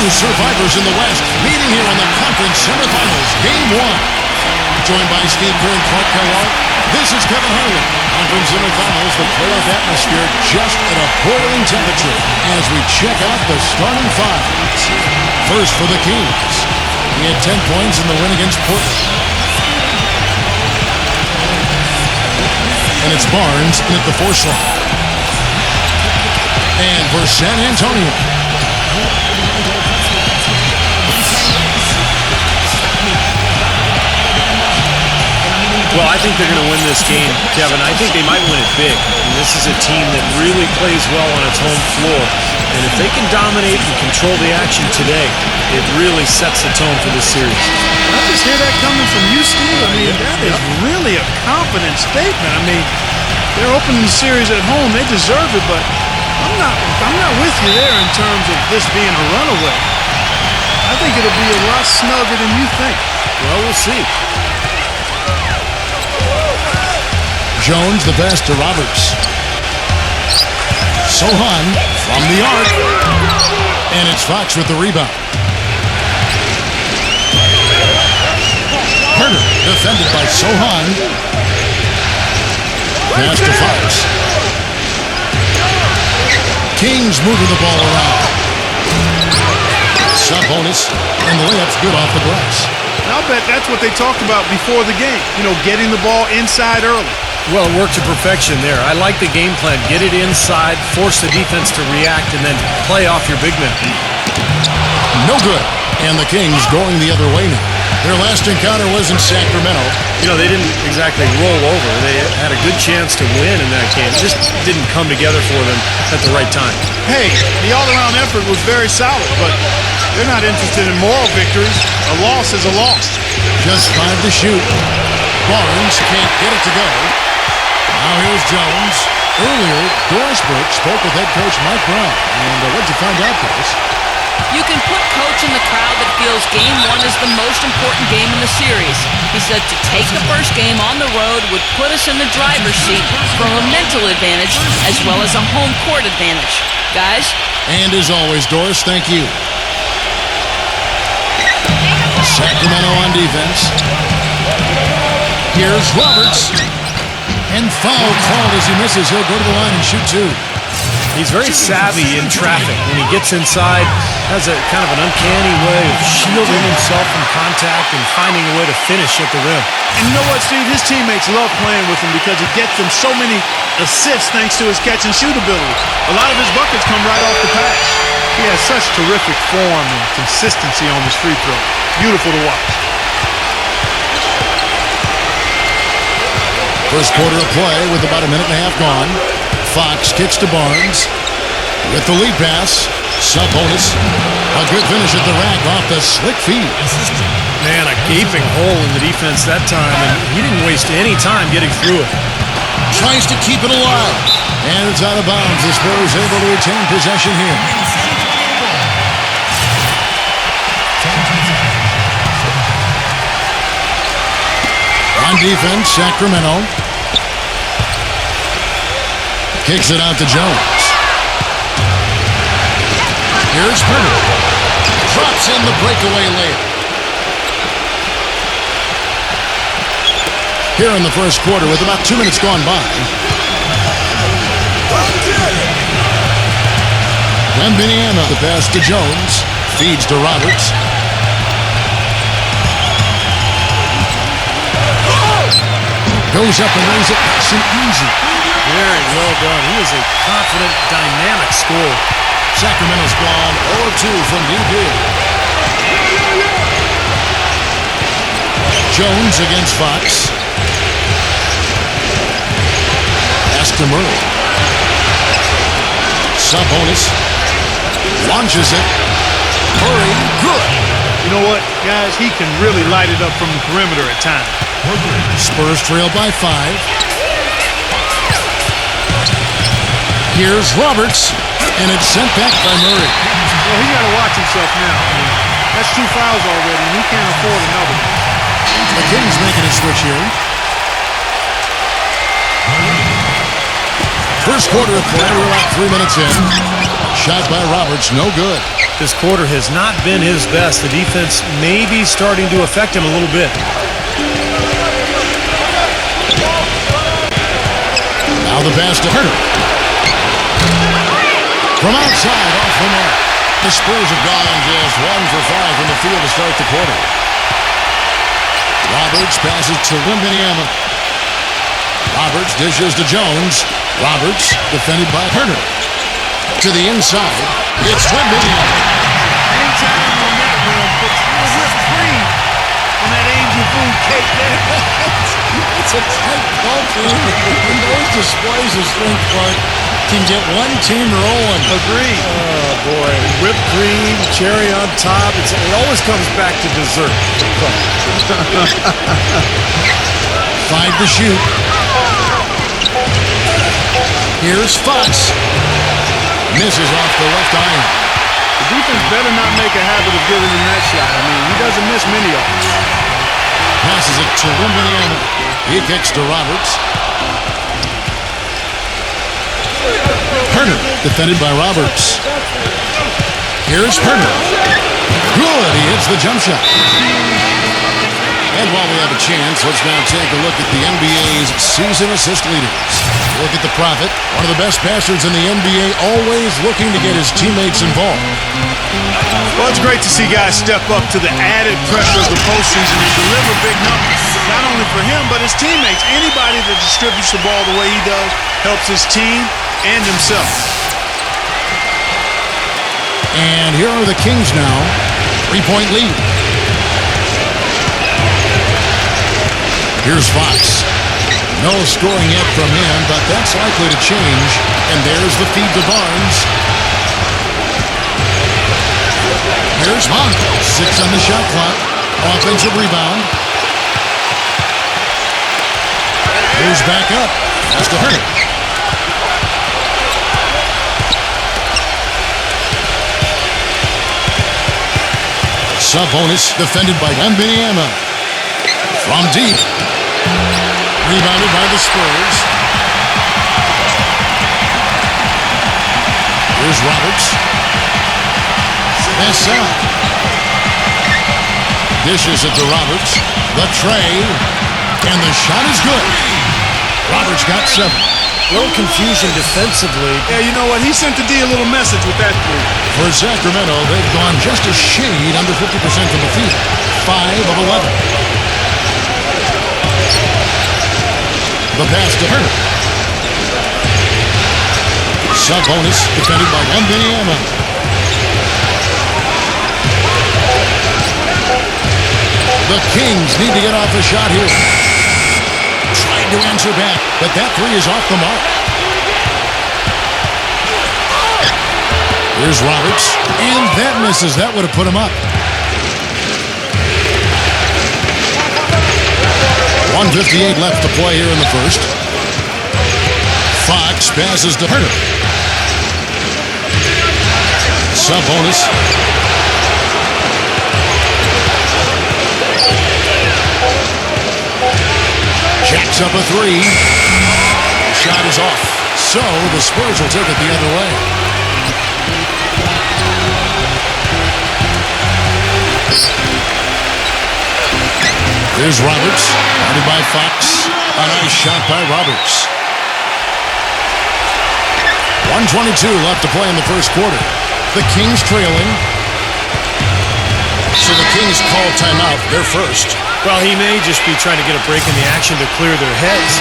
two survivors in the West meeting here in the conference semifinals, Game 1. Joined by Steve Kerr and Clark Kellogg, this is Kevin Harlan. Conference semifinals, the playoff atmosphere just at a boiling temperature as we check out the starting five. First for the Kings. He had 10 points in the win against Portland. And it's Barnes in at the 4 slot. And for San Antonio, well, I think they're going to win this game, Kevin. I think they might win it big. And this is a team that really plays well on its home floor. And if they can dominate and control the action today, it really sets the tone for this series. I just hear that coming from you, Steve. I mean, that is really a confident statement. I mean, they're opening the series at home. They deserve it, but I'm not with you there in terms of this being a runaway. I think it'll be a lot snugger than you think. Well, we'll see. Jones, the pass to Roberts. Sohan from the arc. And it's Fox with the rebound. Herder defended by Sohan. Pass to Fox. Kings moving the ball around. Sub-bonus. And the layup's good off the glass. I'll bet that's what they talked about before the game. You know, getting the ball inside early. Well, it worked to perfection there. I like the game plan. Get it inside, force the defense to react, and then play off your big men. No good. And the Kings going the other way now. Their last encounter was in Sacramento. You know, they didn't exactly roll over. They had a good chance to win in that game. It just didn't come together for them at the right time. Hey, the all-around effort was very solid, but they're not interested in moral victories. A loss is a loss. Just 5 to shoot. Barnes can't get it to go. Now here's Jones. Earlier, Doris Burke spoke with head coach Mike Brown. And what'd you find out, Doris? You can put coach in the crowd that feels Game 1 is the most important game in the series. He said to take the first game on the road would put us in the driver's seat from a mental advantage as well as a home court advantage. Guys? And as always, Doris, thank you. Sacramento on defense. Here's Roberts. And foul called as he misses. He'll go to the line and shoot 2. He's very savvy in traffic. When he gets inside, has a kind of an uncanny way of shielding himself from contact and finding a way to finish at the rim. And you know what, Steve? His teammates love playing with him because he gets them so many assists thanks to his catch and shoot ability. A lot of his buckets come right off the pass. He has such terrific form and consistency on his free throw. Beautiful to watch. First quarter of play with about a minute and a half gone. Fox kicks to Barnes with the lead pass. Sub-bonus. A good finish at the rack off the slick feed. Man, a gaping hole in the defense that time, and he didn't waste any time getting through it. Tries to keep it alive. And it's out of bounds. The Spurs able to retain possession here. On defense, Sacramento. Kicks it out to Jones. Here's Herder. Drops in the breakaway layup. Here in the first quarter with about 2 minutes gone by. Wembanyama, the pass to Jones. Feeds to Roberts. Goes up and lays it nice and easy. Very well done. He is a confident, dynamic scorer. Sacramento's gone 0-2 from deep here. Jones against Fox. Pass to Murray. Sub-bonus. Launches it. Murray, good. You know what, guys? He can really light it up from the perimeter at times. Spurs trail by 5. Here's Roberts, and it's sent back by Murray. Well, he got to watch himself now. I mean, that's 2 fouls already, and he can't afford another. The Kings making a switch here. First quarter of play, we're about 3 minutes in. Shot by Roberts, no good. this quarter has not been his best. The defense may be starting to affect him a little bit. Now the pass to Herter. From outside, off the mark. The Spurs have gone just 1 for 5 from the field to start the quarter. Roberts passes to Wembanyama. Roberts dishes to Jones. Roberts defended by Herter. To the inside, it's Wembanyama. Anytime on that one, puts whipped cream on that angel food cake there. It's a tight ball game. And those displays of strength, Clark, can get one team rolling. Agreed. Oh, boy. Whipped cream, cherry on top. It always comes back to dessert. 5 to shoot. Here's Fox. Misses off the left iron. The defense better not make a habit of giving him that shot. I mean, he doesn't miss many of them. Passes it to Wembanyama. He kicks to Roberts. Herter, defended by Roberts. Here's Herter. Good, he hits the jump shot. And while we have a chance, let's now take a look at the NBA's season assist leaders. Look at the Prophet, one of the best passers in the NBA, always looking to get his teammates involved. Well, it's great to see guys step up to the added pressure of the postseason and deliver big numbers. Not only for him, but his teammates. Anybody that distributes the ball the way he does helps his team and himself. And here are the Kings now. 3-point lead. Here's Fox. No scoring yet from him, but that's likely to change. And there's the feed to Barnes. Here's Monk. 6 on the shot clock. Offensive rebound. Moves back up. Has to hurt it. Sabonis defended by Wembanyama. From deep. Rebounded by the Spurs. Here's Roberts. Bessa. Dishes it to Roberts. The tray. And the shot is good. Roberts got 7. A little confusion defensively. Yeah, you know what? He sent the D a little message with that three. For Sacramento, they've gone just a shade under 50% from the field. 5 of 11. The pass to Herter. Sabonis defended by Wembanyama. The Kings need to get off the shot here. Tried to answer back, but that three is off the mark. Here's Roberts, and that misses. That would have put him up. 1:58 left to play here in the first. Fox passes to Herter. Sabonis. Jacks up a three. Shot is off. So the Spurs will take it the other way. Here's Roberts, guarded by Fox. A nice shot by Roberts. 1:22 left to play in the first quarter. The Kings trailing. So the Kings call timeout. They're first. Well, he may just be trying to get a break in the action to clear their heads.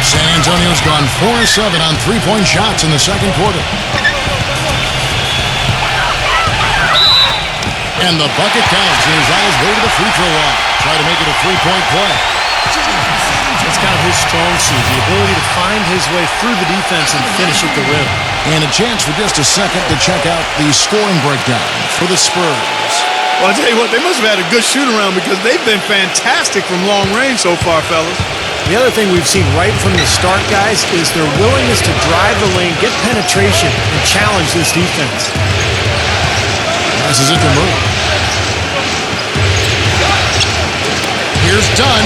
San Antonio's gone 4-7 on three-point shots in the second quarter. And the bucket counts, and he's on his way to the free throw line. Try to make it a three-point play. It's kind of his strong suit, the ability to find his way through the defense and finish at the rim. And a chance for just a second to check out the scoring breakdown for the Spurs. Well, I'll tell you what, they must have had a good shoot-around because they've been fantastic from long range so far, fellas. The other thing we've seen right from the start, guys, is their willingness to drive the lane, get penetration, and challenge this defense. Passes it to Murray. Here's Dunn.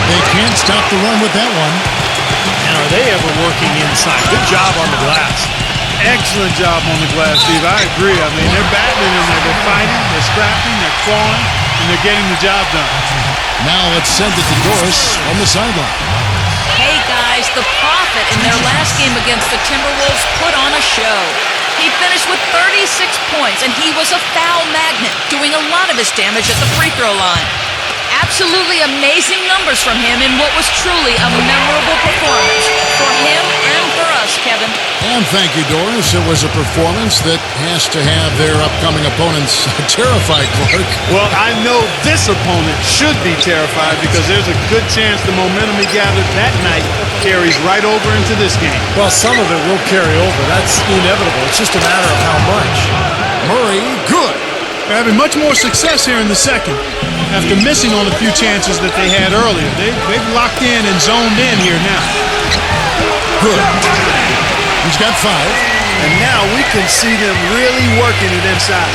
They can't stop the run with that one. And are they ever working inside? Good job on the glass. Excellent job on the glass, Steve. I agree. I mean, they're battling in there. They're fighting, they're scrapping, they're clawing, and they're getting the job done. Now let's send it to Doris on the sideline. Hey guys, the Prophet in their last game against the Timberwolves put on a show. He finished with 36 points, and he was a foul magnet, doing a lot of his damage at the free throw line. Absolutely amazing numbers from him in what was truly a memorable performance for him and for us, Kevin. And thank you, Doris. It was a performance that has to have their upcoming opponents terrified, Clark. Well, I know this opponent should be terrified because there's a good chance the momentum he gathered that night carries right over into this game. Well, some of it will carry over. That's inevitable. It's just a matter of how much. Murray, good. They're having much more success here in the second after missing on a few chances that they had earlier. They've locked in and zoned in here now. Good. He's got 5. And now we can see them really working it inside.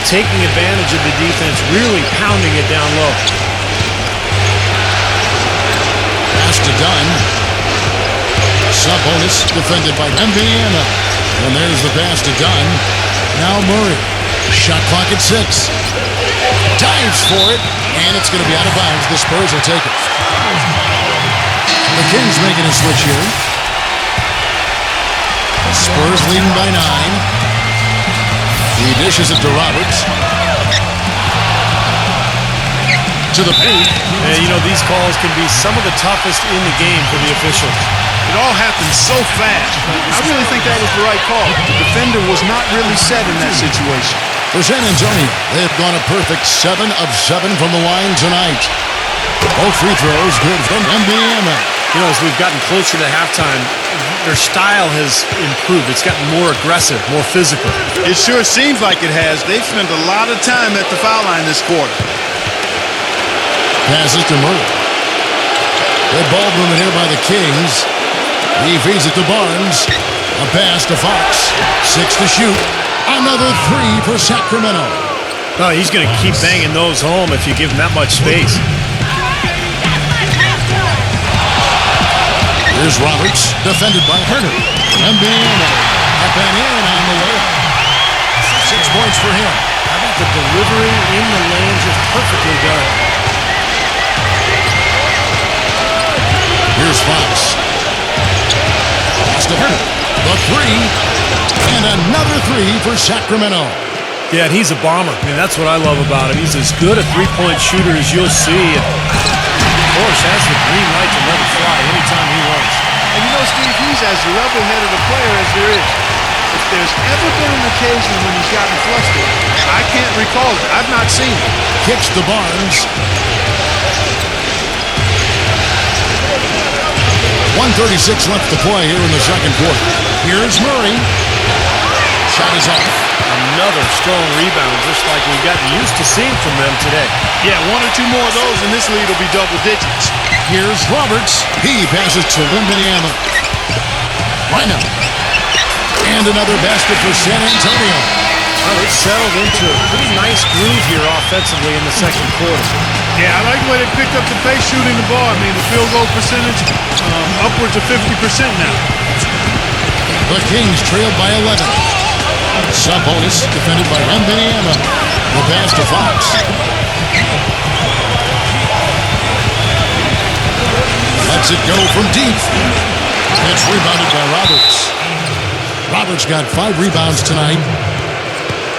Taking advantage of the defense, really pounding it down low. Pass to Dunn. Sub-bonus defended by Indiana. And there's the pass to Dunn. Now Murray. Shot clock at 6. Dives for it, and it's going to be out of bounds. The Spurs will take it. The Kings making a switch here. Spurs leading by 9. He dishes it to Roberts. To the paint. And, you know, these calls can be some of the toughest in the game for the officials. It all happened so fast. I really think that was the right call. The defender was not really set in that situation. For San Antonio, they've gone a perfect 7 of 7 from the line tonight. Both free throws good from Indiana. You know, as we've gotten closer to halftime, their style has improved. It's gotten more aggressive, more physical. It sure seems like it has. They've spent a lot of time at the foul line this quarter. Passes to Murray. Good ball movement here by the Kings. He feeds it to Barnes. A pass to Fox. 6 to shoot. Another 3 for Sacramento. Oh, he's going to keep banging those home if you give him that much space. Here's Roberts, defended by Herner. Indiana up and in on the layup. 6 points for him. How about the delivery in the lane, just perfectly done. Here's Fox. Pass to Herner. The 3. And another 3 for Sacramento. Yeah, and he's a bomber. I mean, that's what I love about him. He's as good a three-point shooter as you'll see. And, of course, has the green light to let it fly anytime he wants. And you know, Steve, he's as level-headed a player as there is. If there's ever been an occasion when he's gotten flustered, I can't recall it. I've not seen it. Kicks to Barnes. 1:36 left to play here in the second quarter. Here's Murray. Shot is off. Another strong rebound, just like we've gotten used to seeing from them today. Yeah, 1 or 2 more of those, and this lead will be double digits. Here's Roberts. He passes to Indiana. Rhino. And another basket for San Antonio. Well, it's settled into a pretty nice groove here offensively in the second quarter. Yeah, I like the way they picked up the pace shooting the ball. I mean, the field goal percentage upwards of 50% now. The Kings trailed by 11. Sub-bonus defended by Indiana. The pass to Fox. Lets it go from deep. It's rebounded by Roberts. Roberts got 5 rebounds tonight.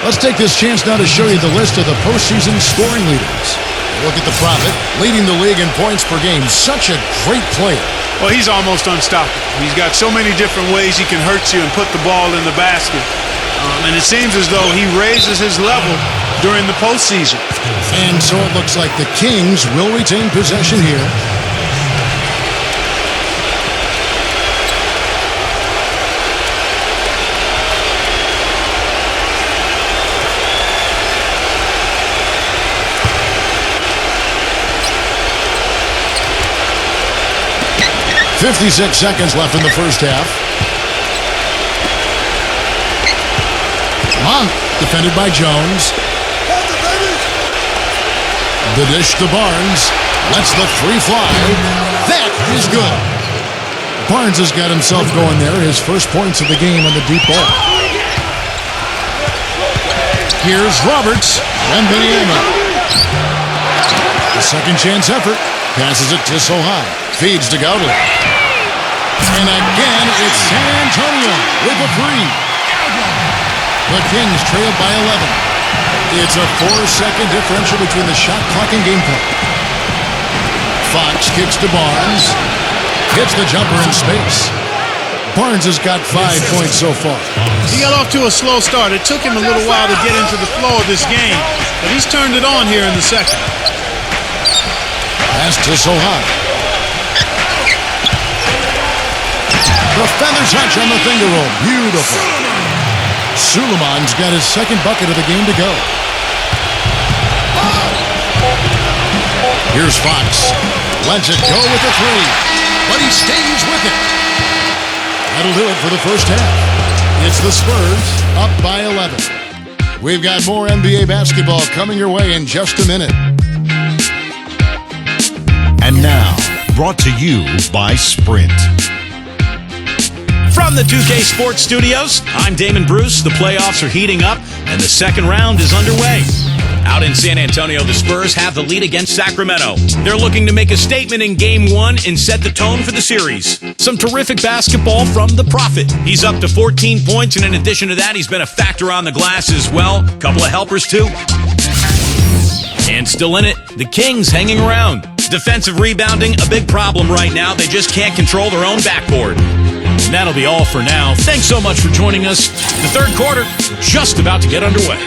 Let's take this chance now to show you the list of the postseason scoring leaders. Look at the Prophet, leading the league in points per game. Such a great player. Well, he's almost unstoppable. He's got so many different ways he can hurt you and put the ball in the basket. And it seems as though he raises his level during the postseason. And so it looks like the Kings will retain possession here. .56 seconds left in the first half. Monk, defended by Jones. The dish to Barnes. Lets the 3 fly. That is good. Barnes has got himself going there. His first points of the game on the deep ball. Here's Roberts and Benny. The second chance effort. Passes it to Sohai. Feeds to Gautley. And again, it's San Antonio with a three. The Kings trailed by 11. It's a 4-second differential between the shot clock and game clock. Fox kicks to Barnes. Hits the jumper in space. Barnes has got 5 points so far. He got off to a slow start. It took him a little while to get into the flow of this game, but he's turned it on here in the second. Pass to Sohai. The feather touch on the finger roll. Beautiful. Suleiman's got his second bucket of the game to go. Here's Fox. Lets it go with the three. But he stays with it. That'll do it for the first half. It's the Spurs up by 11. We've got more NBA basketball coming your way in just a minute. And now, brought to you by Sprint. From the 2K Sports Studios, I'm Damon Bruce. The playoffs are heating up, and the second round is underway. Out in San Antonio, the Spurs have the lead against Sacramento. They're looking to make a statement in Game 1 and set the tone for the series. Some terrific basketball from the Prophet. He's up to 14 points, and in addition to that, he's been a factor on the glass as well. Couple of helpers, too. And still in it, the Kings hanging around. Defensive rebounding, a big problem right now. They just can't control their own backboard. And that'll be all for now. Thanks so much for joining us. The third quarter, just about to get underway.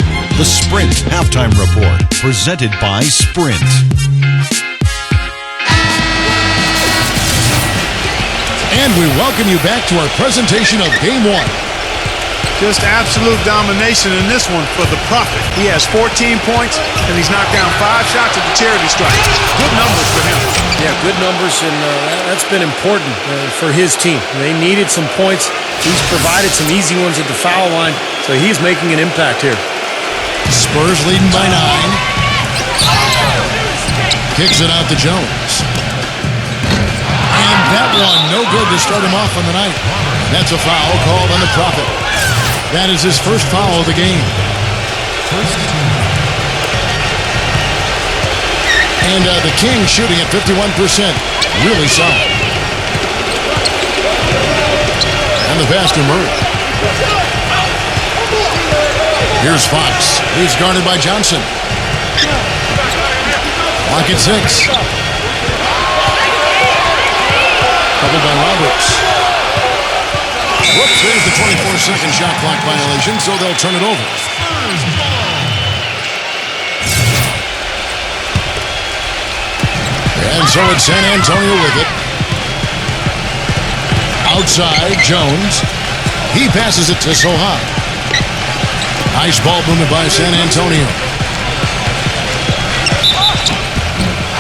The Sprint Halftime Report, presented by Sprint. And we welcome you back to our presentation of Game 1. Just absolute domination in this one for the Prophet. He has 14 points, and he's knocked down 5 shots at the charity stripe. Good numbers for him. Yeah, good numbers, and that's been important for his team. They needed some points. He's provided some easy ones at the foul line, so he's making an impact here. Spurs leading by 9. Kicks it out to Jones. And that one, no good to start him off on the night. That's a foul called on the Prophet. That is his first foul of the game. And the Kings shooting at 51%. Really solid. And the pass to Murray. Here's Fox. He's guarded by Johnson. Lock at 6. Coupled by Roberts. Whoops, there's the 24-second shot clock violation, so they'll turn it over. And so it's San Antonio with it. Outside, Jones. He passes it to Sohai. Nice ball movement by San Antonio.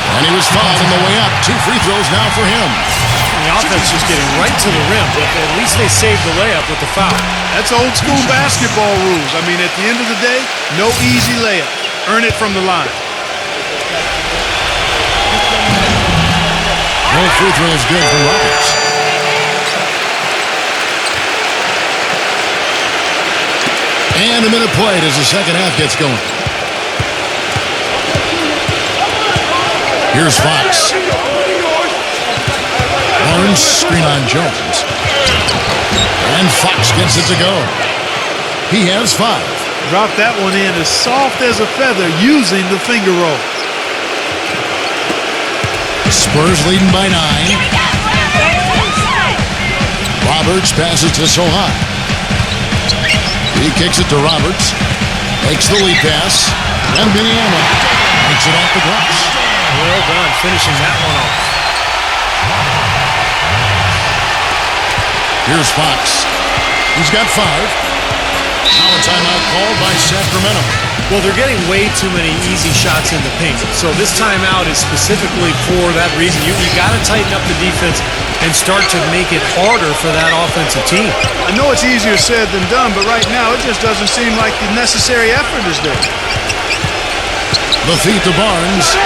And he was fouled on the way up. 2 free throws now for him. The offense just getting right to the rim, but at least they saved the layup with the foul. That's old school basketball rules. I mean, at the end of the day, no easy layup. Earn it from the line. No free throw is good for Roberts. And a minute played as the second half gets going. Here's Fox. Barnes, screen on Jones. And Fox gets it to go. He has 5. Drop that one in as soft as a feather using the finger roll. Spurs leading by 9. Roberts passes to Sohai. He kicks it to Roberts. Takes the lead pass. And Benny makes it off the glass. Well done, finishing that one off. Here's Fox. He's got 5. Now a timeout called by Sacramento. Well, they're getting way too many easy shots in the paint. So this timeout is specifically for that reason. You got to tighten up the defense and start to make it harder for that offensive team. I know it's easier said than done, but right now it just doesn't seem like the necessary effort is there. The feed to Barnes.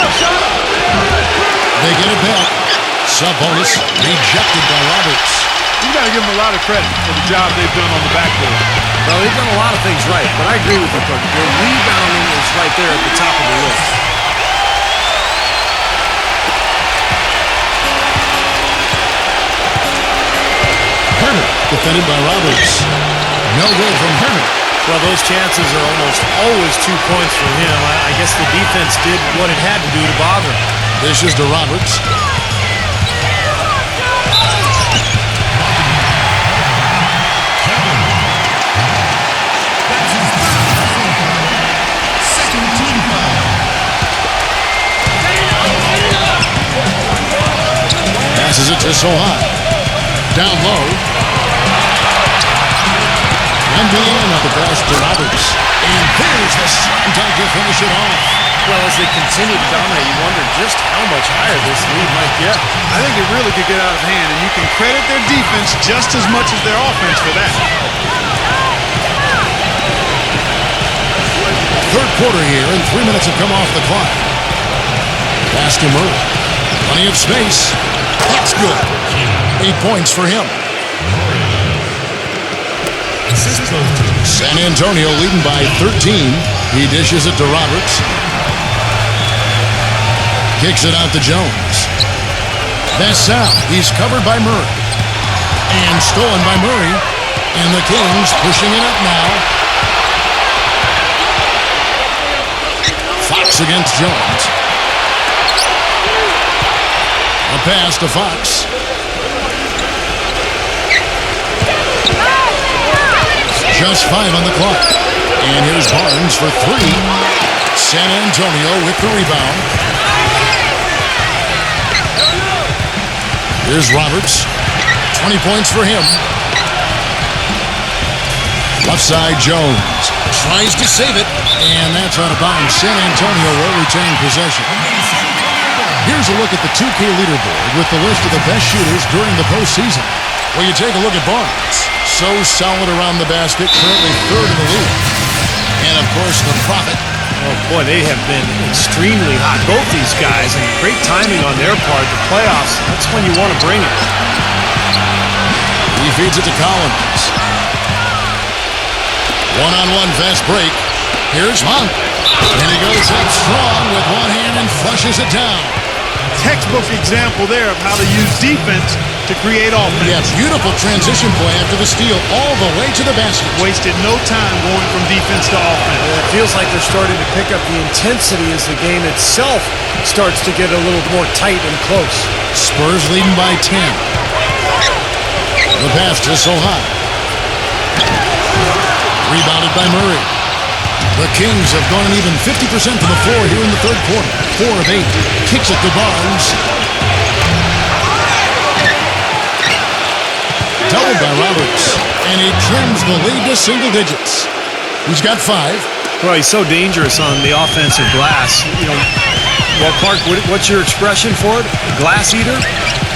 They get it back. Sub bonus rejected by Roberts. You got to give them a lot of credit for the job they've done on the backboard. Well, they've done a lot of things right, but I agree with you, Coach. Their rebounding is right there at the top of the list. Herman defended by Roberts. No good from Herman. Well, those chances are almost always 2 points for him. I guess the defense did what it had to do to bother him. This is to Roberts. Passes it to Sohan. Down low. And the end of the pass to Roberts. And there's the slam dunk to finish it off. Well, as they continue to dominate, you wonder just how much higher this lead might get. I think it really could get out of hand, and you can credit their defense just as much as their offense for that. Third quarter here, and 3 minutes have come off the clock. Pass to Murray. Plenty of space. That's good. 8 points for him. San Antonio leading by 13. He dishes it to Roberts. Kicks it out to Jones. That's out. He's covered by Murray. And stolen by Murray. And the Kings pushing it up now. Fox against Jones. A pass to Fox. Just 5 on the clock. And here's Barnes for 3. San Antonio with the rebound. Here's Roberts. 20 points for him. Left side, Jones. Tries to save it. And that's out of bounds. San Antonio will retain possession. Here's a look at the 2K leaderboard with the list of the best shooters during the postseason. Well, you take a look at Barnes. So solid around the basket, currently 3rd in the league. And, of course, the Prophet. Oh, boy, they have been extremely hot, both these guys, and great timing on their part. The playoffs, that's when you want to bring it. He feeds it to Collins. One-on-one fast break. Here's Monk. And he goes up strong with one hand and flushes it down. Textbook example there of how to use defense to create offense. Yeah, beautiful transition play after the steal all the way to the basket. Wasted no time going from defense to offense. It feels like they're starting to pick up the intensity as the game itself starts to get a little more tight and close. Spurs leading by 10. The pass to Sohan. Rebounded by Murray. The Kings have gone even 50% to the floor here in the third quarter. 4 of 8. Kicks it to Barnes. Doubled by Roberts. And he trims the lead to single digits. He's got 5. Well, he's so dangerous on the offensive glass. You know, well, Clark, what's your expression for it? Glass eater?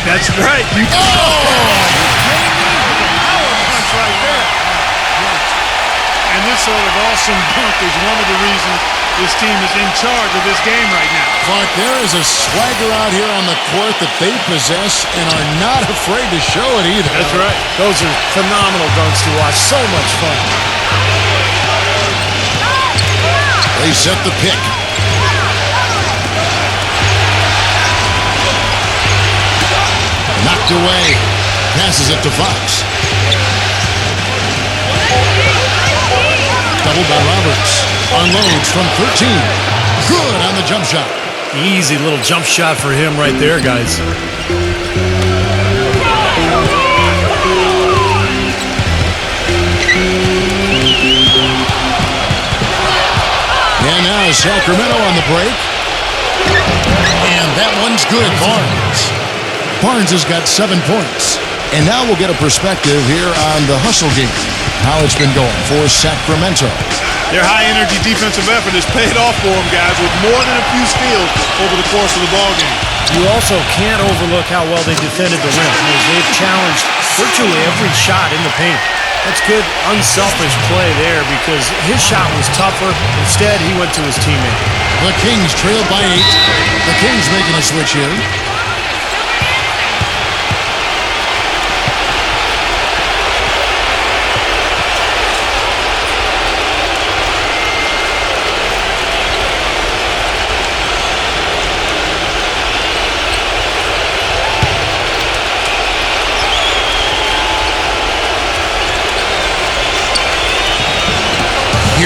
That's right. You power punch right there. And this sort of awesome dunk is one of the reasons this team is in charge of this game right now. Clark, there is a swagger out here on the court that they possess and are not afraid to show it either. That's right. Those are phenomenal dunks to watch. So much fun. They set the pick. Knocked away. Passes it to Fox. Doubled by Roberts. Unloads from 13. Good on the jump shot. Easy little jump shot for him right there, guys. And now Sacramento on the break. And that one's good. Barnes has got 7 points. And now we'll get a perspective here on the hustle game. How it's been going for Sacramento. Their high-energy defensive effort has paid off for them, guys, with more than a few steals over the course of the ballgame. You also can't overlook how well they defended the rim. They've challenged virtually every shot in the paint. That's good, unselfish play there because his shot was tougher. Instead, he went to his teammate. The Kings trailed by 8. The Kings making a switch here.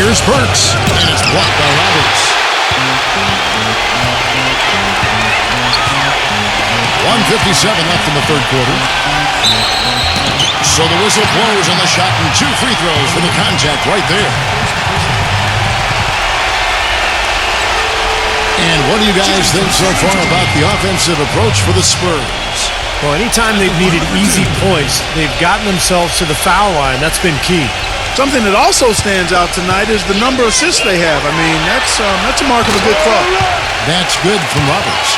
Here's Burks, and it's blocked by Roberts. 1:57 left in the third quarter. So the whistle blows on the shot and 2 free throws for the contact right there. And what do you guys think so far about the offensive approach for the Spurs? Well, anytime they've needed easy points, they've gotten themselves to the foul line. That's been key. Something that also stands out tonight is the number of assists they have. I mean, that's a mark of a good club. That's good from Roberts.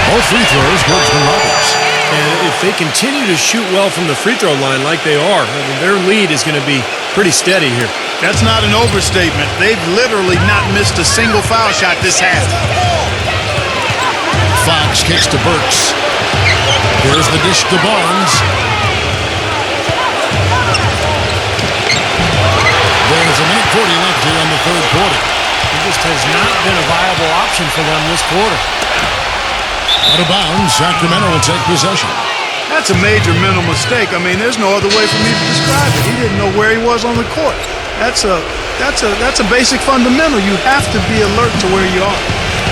Both free throws good from Roberts. And if they continue to shoot well from the free throw line like they are, I mean, their lead is going to be pretty steady here. That's not an overstatement. They've literally not missed a single foul shot this half. Fox kicks to Burks. Here's the dish to Barnes. There's a minute 40 left here in the third quarter. He just has not been a viable option for them this quarter. Out of bounds, Sacramento will take possession. That's a major mental mistake. I mean, there's no other way for me to describe it. He didn't know where he was on the court. That's a basic fundamental. You have to be alert to where you are.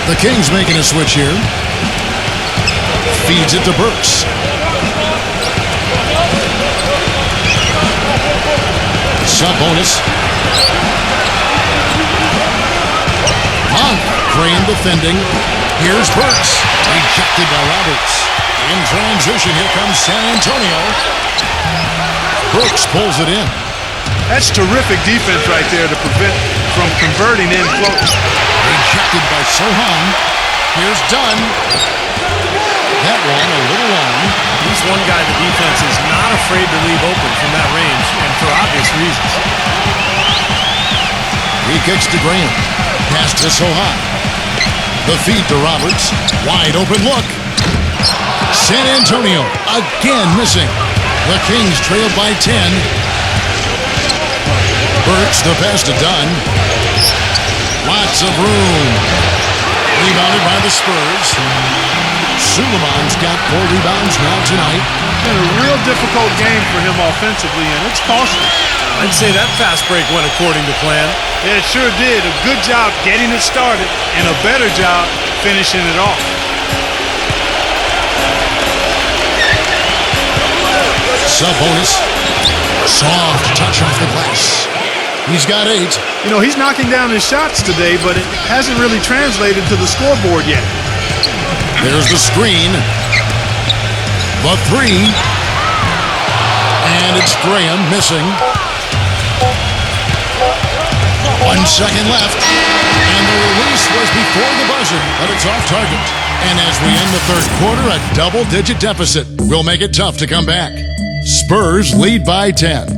The Kings making a switch here. Feeds it to Burks. Sub-bonus. Crane defending. Here's Burks. Rejected by Roberts. In transition, here comes San Antonio. Burks pulls it in. That's terrific defense right there to prevent from converting in close. Rejected by Sohan. Here's Dunn. That one a little long. He's one guy the defense is not afraid to leave open from that range, and for obvious reasons. He kicks to Graham. Pass to Sohan. The feed to Roberts. Wide open look. San Antonio again missing. The Kings trailed by 10. Burks the pass to Dunn. Lots of room. Rebounded by the Spurs. Suleiman's got 4 rebounds now tonight. Been a real difficult game for him offensively, and it's costly. I'd say that fast break went according to plan. Yeah, it sure did. A good job getting it started, and a better job finishing it off. Sub-bonus. Soft touch off the glass. He's got 8. You know, he's knocking down his shots today, but it hasn't really translated to the scoreboard yet. There's the screen. The 3. And it's Graham missing. 1 second left. And the release was before the buzzer, but it's off target. And as we end the third quarter, a double-digit deficit will make it tough to come back. Spurs lead by 10.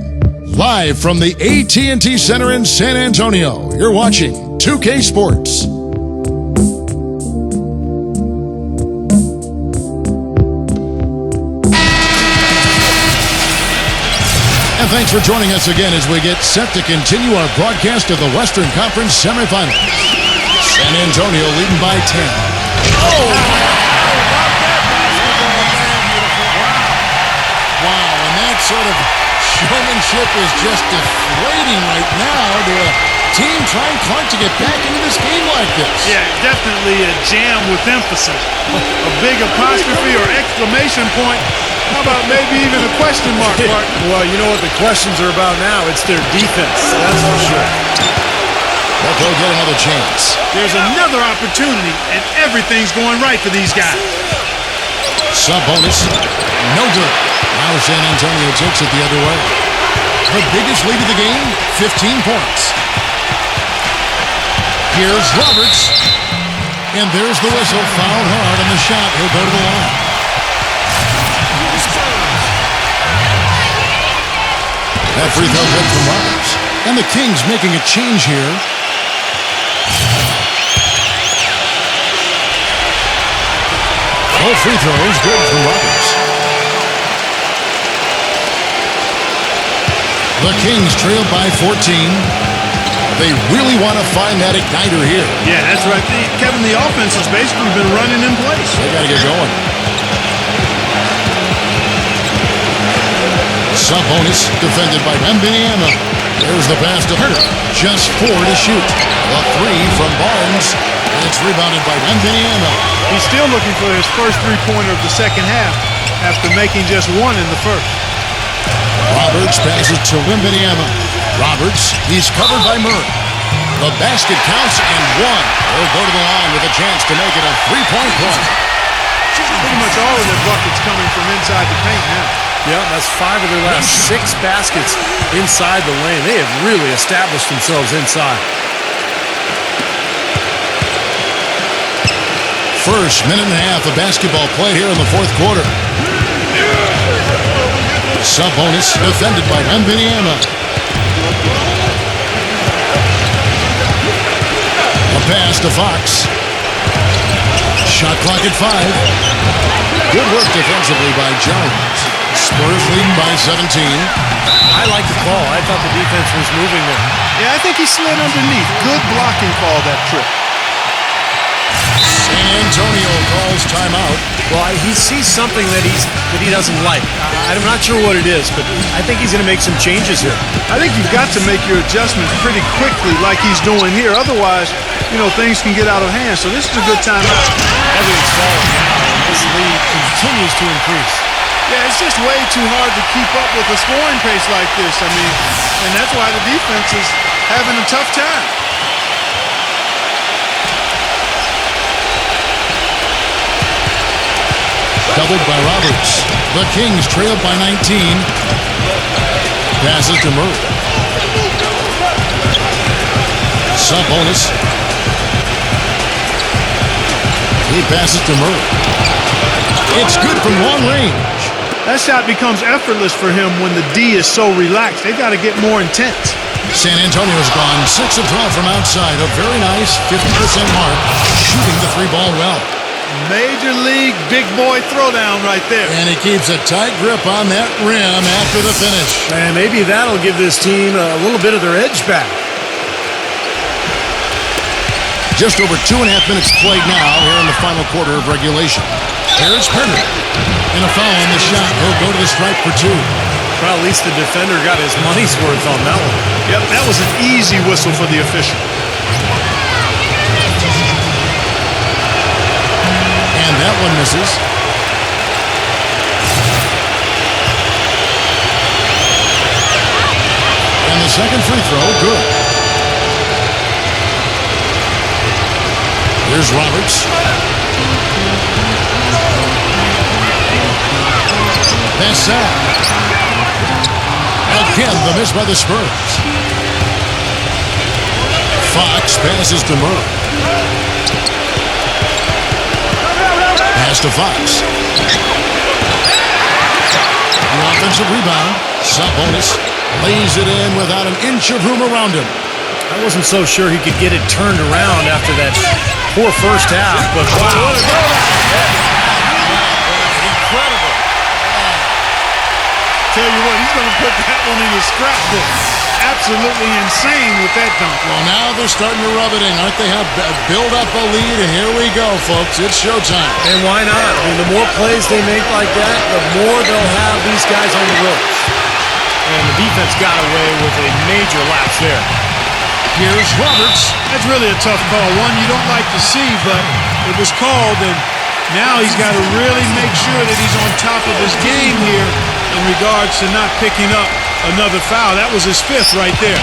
Live from the AT&T Center in San Antonio, you're watching 2K Sports. And thanks for joining us again as we get set to continue our broadcast of the Western Conference Semifinals. San Antonio leading by 10. Oh! Wow, and that sort of showmanship is just deflating right now to a team trying hard to get back into this game like this. Yeah, definitely a jam with emphasis. A big apostrophe or exclamation point. How about maybe even a question mark, Mark? Well, you know what the questions are about now? It's their defense, that's for sure. But they'll get another chance. There's another opportunity, and everything's going right for these guys. Sub-bonus. No good. Now San Antonio takes it the other way. The biggest lead of the game, 15 points. Here's Roberts. And there's the whistle. Fouled hard on the shot. He'll go to the line. That free throw good from Roberts. And the Kings making a change here. Both free throws good from Roberts. The Kings trailed by 14. They really want to find that igniter here. Yeah, that's right. Kevin, the offense has basically been running in place. They got to get going. Sub-bonus defended by Wembanyama. There's the pass to Herter. Just 4 to shoot. A 3 from Barnes. And it's rebounded by Wembanyama. He's still looking for his first three-pointer of the second half after making just 1 in the first. Roberts passes to Wembanyama. Roberts, he's covered by Murray. The basket counts and 1. He'll go to the line with a chance to make it a 3-point play. Pretty much all of their buckets coming from inside the paint now. Yeah, that's 5 of their last 6 baskets inside the lane. They have really established themselves inside. First minute and a half of basketball play here in the fourth quarter. Sub-bonus defended by Wembanyama. A pass to Fox. Shot clock at 5. Good work defensively by Jones. Spurs leading by 17. I like the call. I thought the defense was moving there. Yeah, I think he slid underneath. Good blocking call that trip. San Antonio calls timeout. Well, he sees something that he doesn't like. I'm not sure what it is, but I think he's going to make some changes here. I think you've got to make your adjustments pretty quickly like he's doing here. Otherwise, things can get out of hand. So this is a good timeout. Everything's falling now, and this lead continues to increase. Yeah, it's just way too hard to keep up with a scoring pace like this. And that's why the defense is having a tough time. Doubled by Roberts. The Kings trailed by 19. Passes to Murray. Sub-bonus. He passes to Murray. It's good from long range. That shot becomes effortless for him when the D is so relaxed. They've got to get more intense. San Antonio's gone 6 of 12 from outside. A very nice 50% mark. Shooting the 3-ball well. Major league big boy throwdown right there. And he keeps a tight grip on that rim after the finish. And maybe that'll give this team a little bit of their edge back. Just over 2.5 minutes played now here in the final quarter of regulation. Here's Herter. And a foul on the shot. He'll go to the stripe for 2. Well, at least the defender got his money's worth on that one. Yep, that was an easy whistle for the official. And that one misses. And the second free throw, good. Here's Roberts. Pass out. Again, the miss by the Spurs. Fox passes to Murray. Pass to Fox. The offensive rebound. Sub-bonus. Lays it in without an inch of room around him. I wasn't so sure he could get it turned around after that poor first half, but wow. Incredible. Tell you what, he's going to put that one in his scrapbook. Absolutely insane with that dunk. Well, now they're starting to rub it in, aren't they? Build up a lead, and here we go, folks. It's showtime. And why not? I mean, the more plays they make like that, the more they'll have these guys on the ropes. And the defense got away with a major lapse there. Here's Roberts. That's really a tough call. One you don't like to see, but it was called, and now he's got to really make sure that he's on top of his game here in regards to not picking up another foul. That was his 5th right there.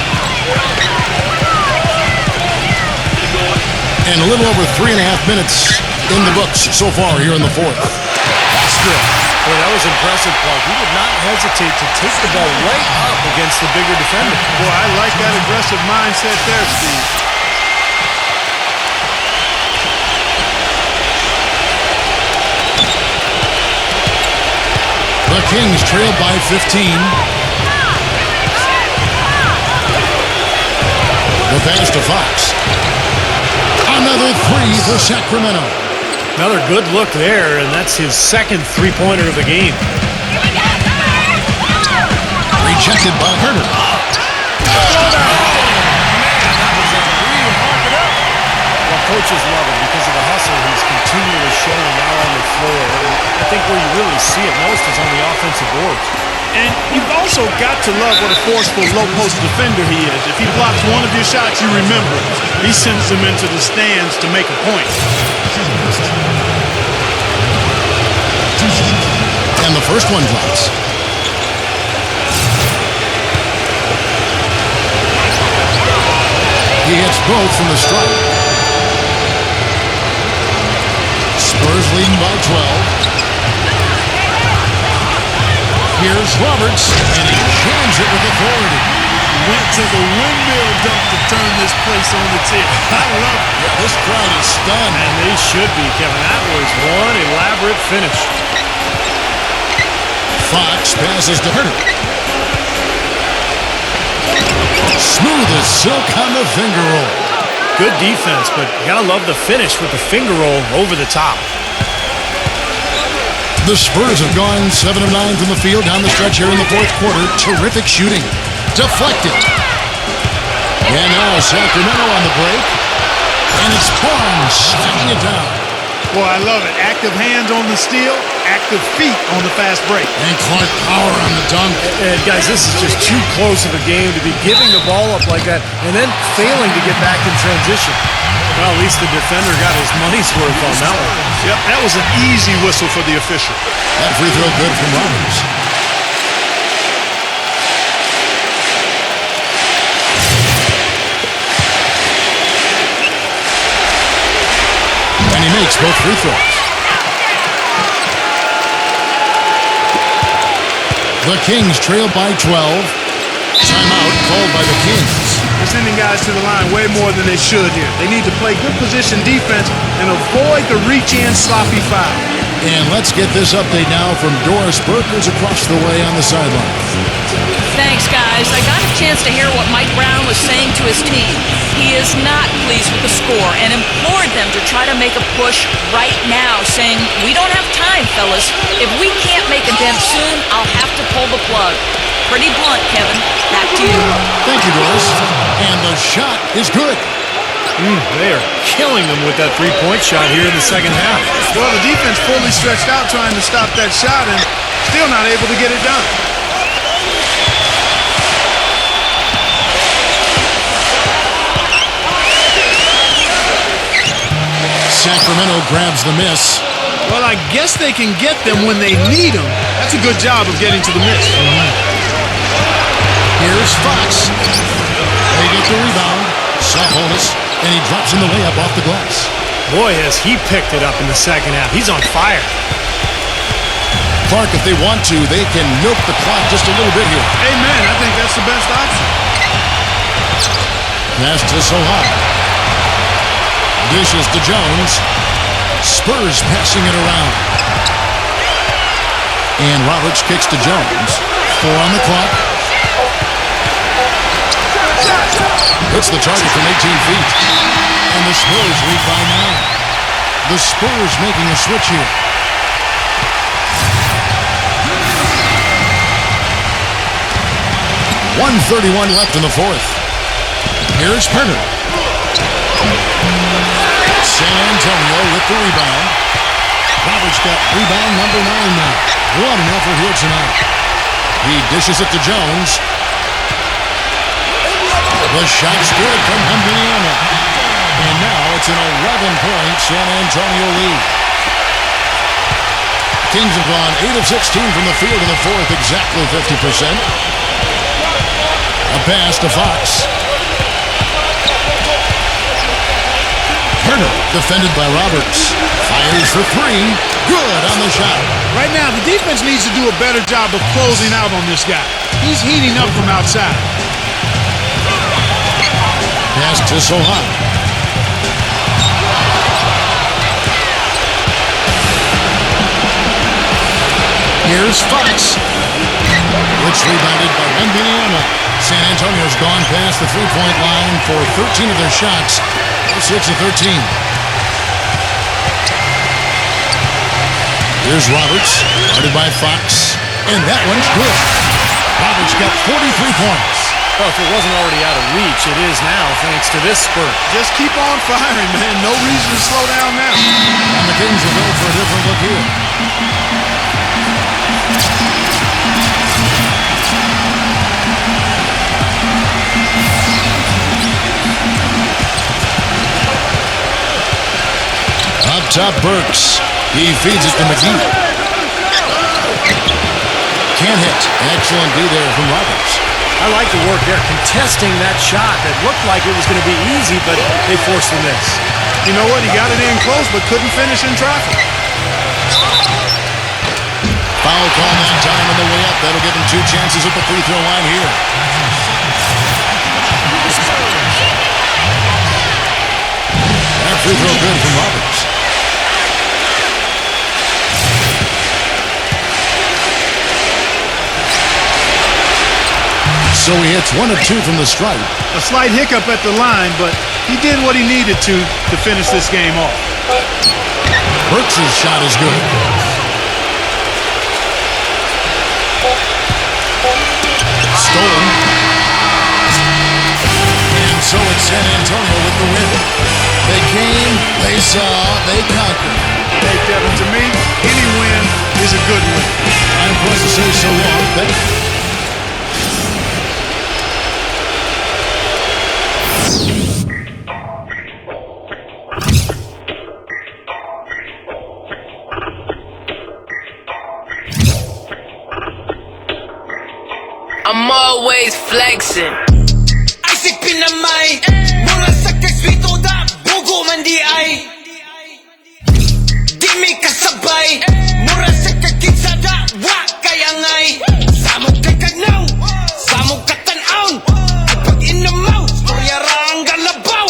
And a little over 3.5 minutes in the books so far here in the fourth. That's good. Boy, that was impressive, Clark. He did not hesitate to take the ball right up against the bigger defender. Boy, I like that aggressive mindset there, Steve. The Kings trail by 15. The pass to Fox. Another 3 for Sacramento. Another good look there, and that's his 2nd three-pointer of the game. Rejected by Herter. coaches love him because of the hustle he's continually showing out on the floor. And I think where you really see it most is on the offensive boards. And you've also got to love what a forceful low-post defender he is. If he blocks one of your shots, you remember it. He sends them into the stands to make a point. And the first one drops. He hits both from the stripe. Spurs leading by 12. Here's Roberts, and he jams it with authority. Went to the windmill dunk to turn this place on its ear. I love it. Yeah, this crowd is stunned. And they should be, Kevin. That was one elaborate finish. Fox passes to Herter. Smooth as silk on the finger roll. Good defense, but you gotta love the finish with the finger roll over the top. The Spurs have gone 7 of 9 from the field down the stretch here in the fourth quarter. Terrific shooting. Deflected. And now Sacramento on the break. And it's Barnes sliding it down. Boy, I love it. Active hands on the steal, active feet on the fast break. And Clark power on the dunk. And guys, this is just too close of a game to be giving the ball up like that and then failing to get back in transition. Well, at least the defender got his money's worth on that one. Yep, that was an easy whistle for the official. That free throw good from Roberts. And he makes both free throws. The Kings trail by 12. Timeout called by the Kings. They're sending guys to the line way more than they should here. They need to play good position defense and avoid the reach-in sloppy foul. And let's get this update now from Doris Burkers across the way on the sideline. Thanks, guys. I got a chance to hear what Mike Brown was saying to his team. He is not pleased with the score and implored them to try to make a push right now, saying, "We don't have time, fellas. If we can't make a dent soon, I'll have to pull the plug." Pretty blunt, Kevin. Back to you. Thank you, Doris. And the shot is good. They are killing them with that three-point shot here in the second half. Well, the defense fully stretched out trying to stop that shot and still not able to get it done. Sacramento grabs the miss. Well, I guess they can get them when they need them. That's a good job of getting to the miss. Here's Fox. They get the rebound. Sabonis, and he drops in the layup off the glass. Boy, has he picked it up in the second half. He's on fire. Clark, if they want to, they can milk the clock just a little bit here. Amen. I think that's the best option. Pass to Sohan. Dishes to Jones. Spurs passing it around. And Roberts kicks to Jones. 4 on the clock. Hits the target from 18 feet. And the Spurs lead by 9. The Spurs making a switch here. .131 left in the fourth. Here's Herter. San Antonio with the rebound. Roberts got rebound number 9 now. What an effort here tonight. He dishes it to Jones. The shot's good from Indiana. And now it's an 11-point San Antonio lead. Kings have gone 8 of 16 from the field in the fourth, exactly 50%. A pass to Fox. Herter, defended by Roberts. Fires for 3. Good on the shot. Right now, the defense needs to do a better job of closing out on this guy. He's heating up from outside. Pass to Sohan. Here's Fox. It's rebounded by Indiana. San Antonio's gone past the three-point line for 13 of their shots. 6 of 13. Here's Roberts, guarded by Fox, and that one's good. Roberts got 43 points. Well, if it wasn't already out of reach, it is now, thanks to this spurt. Just keep on firing, man. No reason to slow down now. And the Kings will go for a different look here. Up top, Burks. He feeds it to McGee. Can't hit. Excellent D there from Roberts. I like the work there, contesting that shot that looked like it was going to be easy, but they forced the miss. You know what? He got it in close, but couldn't finish in traffic. Foul call on time on the way up. That'll give him 2 chances at the free throw line here. That free throw good from Roberts. So he hits 1 of 2 from the stripe. A slight hiccup at the line, but he did what he needed to finish this game off. Burks' shot is good. Stolen. And so it's San Antonio with the win. They came, they saw, they conquered. Hey, Kevin, to me, any win is a good win. I'm going to say so long. I'm always flexing. Isip pinamay, mula sa kaswito da, bugo man di ay. Di may kasabay, mura sa kakitsa da, wa kaya ngay. Samog kakagnaw, samog katanaw, pag inamaw, storyara ang galabaw.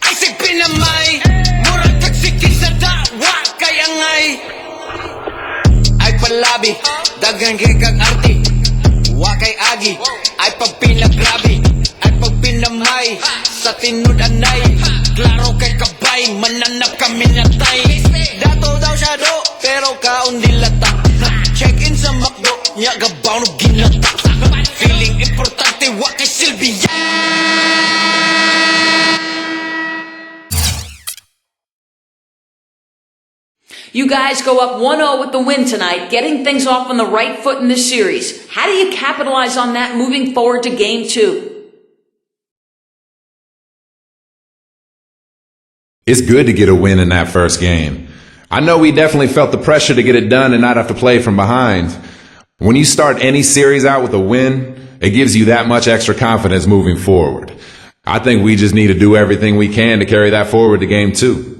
Isip pinamay, mura kaksikitsa da, wa kaya ngay. Ay palabi, dagang kikag arti, wa kay agi, ay pagpinagrabi, ay pagpinamay, sa tinud anay, klaro kay kabay, mananap kami natay. Dato daw siya do, pero kaon dilata, check-in sa McDo, niya gabaw no ginata, feeling importante, wa kay Silvia. You guys go up 1-0 with the win tonight, getting things off on the right foot in this series. How do you capitalize on that moving forward to Game 2? It's good to get a win in that first game. I know we definitely felt the pressure to get it done and not have to play from behind. When you start any series out with a win, it gives you that much extra confidence moving forward. I think we just need to do everything we can to carry that forward to Game 2.